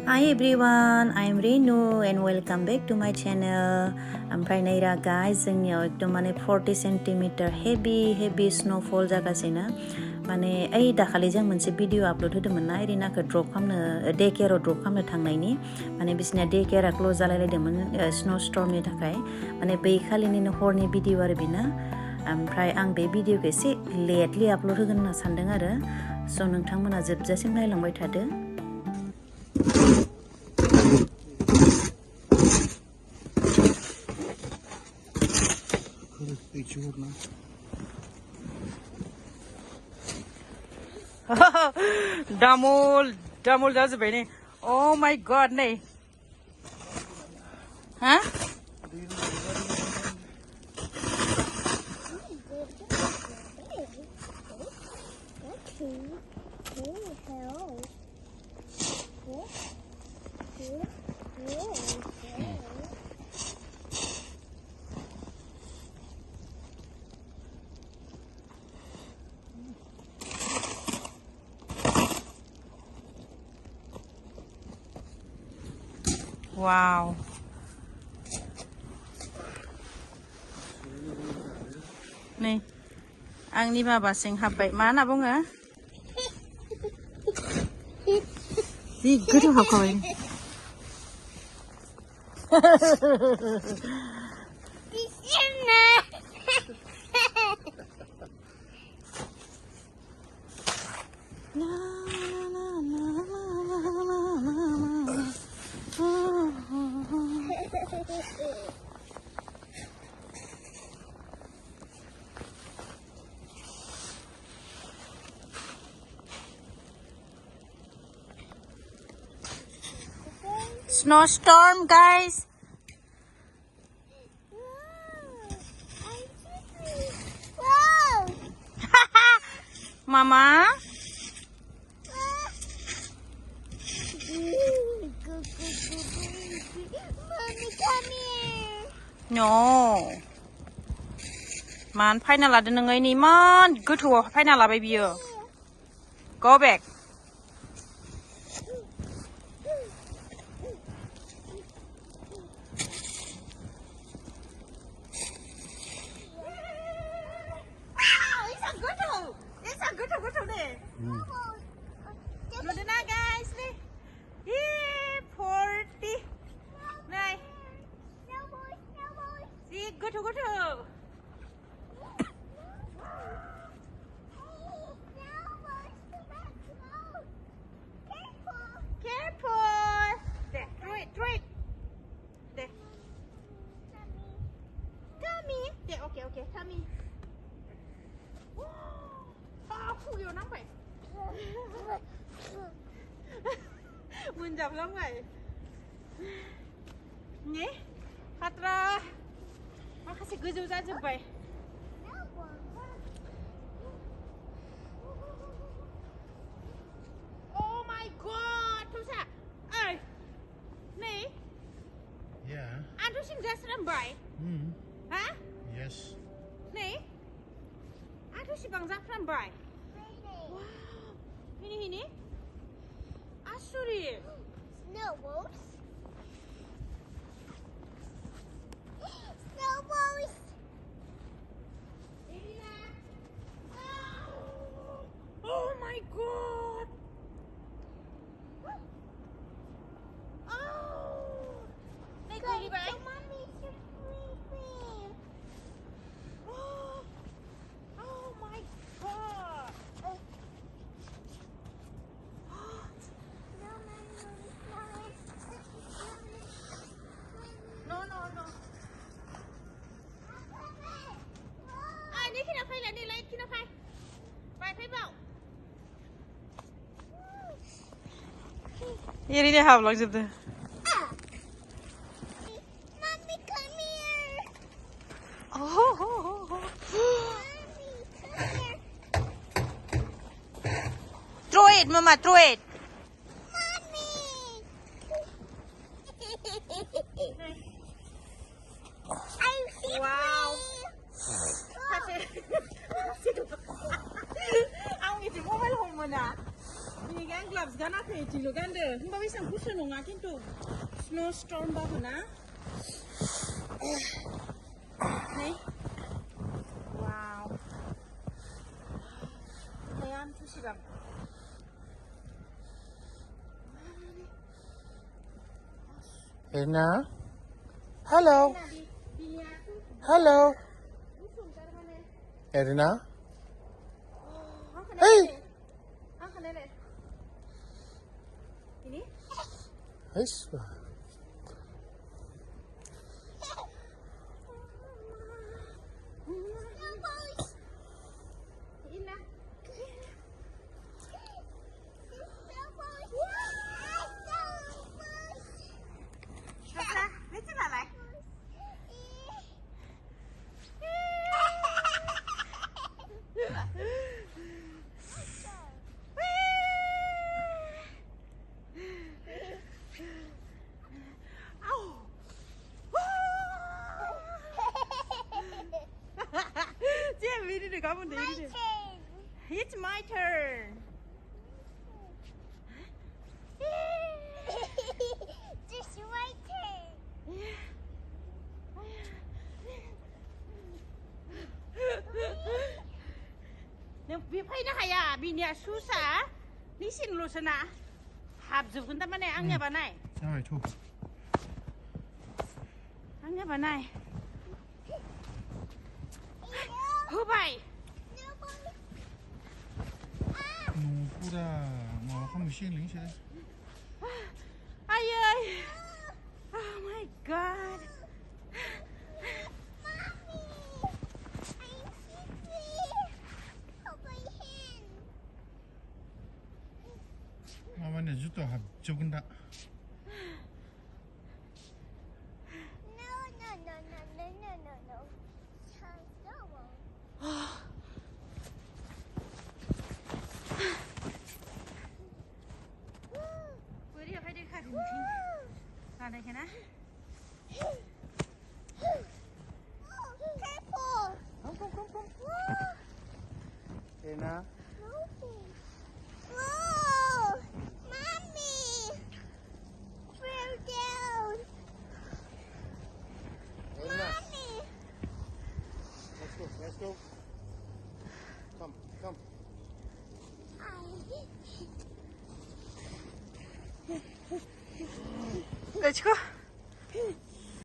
Hi everyone, I'm Renu and welcome back to my channel. ओमफ्राय Naira guys जोंनियाव एकदम माने 40 cm heavy snowfall जागासिनो माने ओइ दाखालि जों मोनसे भिडिअ आपलोड होदोंमोन ना एरिनाखौ ड्रप खालामनो डे केयाराव ड्रप खालामनो थांनायनि माने बिसिना डे केयारा क्लोज जालायलायदोंमोन स्नो स्टर्मनि थाखाय माने बै खालिनिनो हरनि भिडिअ आरो बेना ओमफ्राय आं बे भिडिअखौ एसे लेटलि आपलोड होगोन होनना सानदों आरो स' नोंथांमोना जोबजासिम नायलांबाय थादो Damol जाजोब्बाय नै oh my god नै हा wow नै आंनि माबासिं हाबबाय मा होनना बुङो जि गोथौ हाबखाबाय snowstorm guys mama Mommy, come here. no मान फायना लादो नोङो इमान गोथौआव फायना लाबाय बियो go back Look at guys, yeah, 40. Này, see, go to. Careful. There, throw it. There. Tummy. There, okay, tummy. Ah, pull your number. 문잡 랑가이 네 하트라 마카세 그저 자주바이 Oh my god 투사 어이 네 Yeah. 안투신 자스람바이 하 Yes. 네 안투시 방자프람바이 와우 히니 아수리 Snowballs. Snowballs. Oh my god oh 내 거리 봐 Mommy's sleeping. Oh my god no ai đi khi nào phai lại đi lấy khi nào phai vài phai vào Yeri de havlak zıptı. Mommy, come here. Oh. Mommy, come here. Throw it, mama, throw it. Mommy. I'm sleeping. Wow. Ang iti mo malhong mo na. Binigyan gloves ka na kay Dilo ganda. Hamba bisa pusa nung akin to. Snowstorm ba ko na? Nih. Wow. Ayan, pusi bang. Rena? Hello. Hello. Rena? Hey. Ini? Yes. Kamu deh. It's my turn. Just my turn. Neng bipai na kaya binya susah. Nisin lu sana. Habzu kun taman angnya banai. Sorry, too. Angnya banai. Hubai. 누구라 뭐 한번 시행ling 시대. Ay ay. Oh my god. 마마네 주도 합 적은다. No. Bữa đi phải đi khai thùng Làm đây na. Careful. Không. Rena? Whoa! Mommy! Fell down! Rena, Mommy! let's go. Come. Let's go.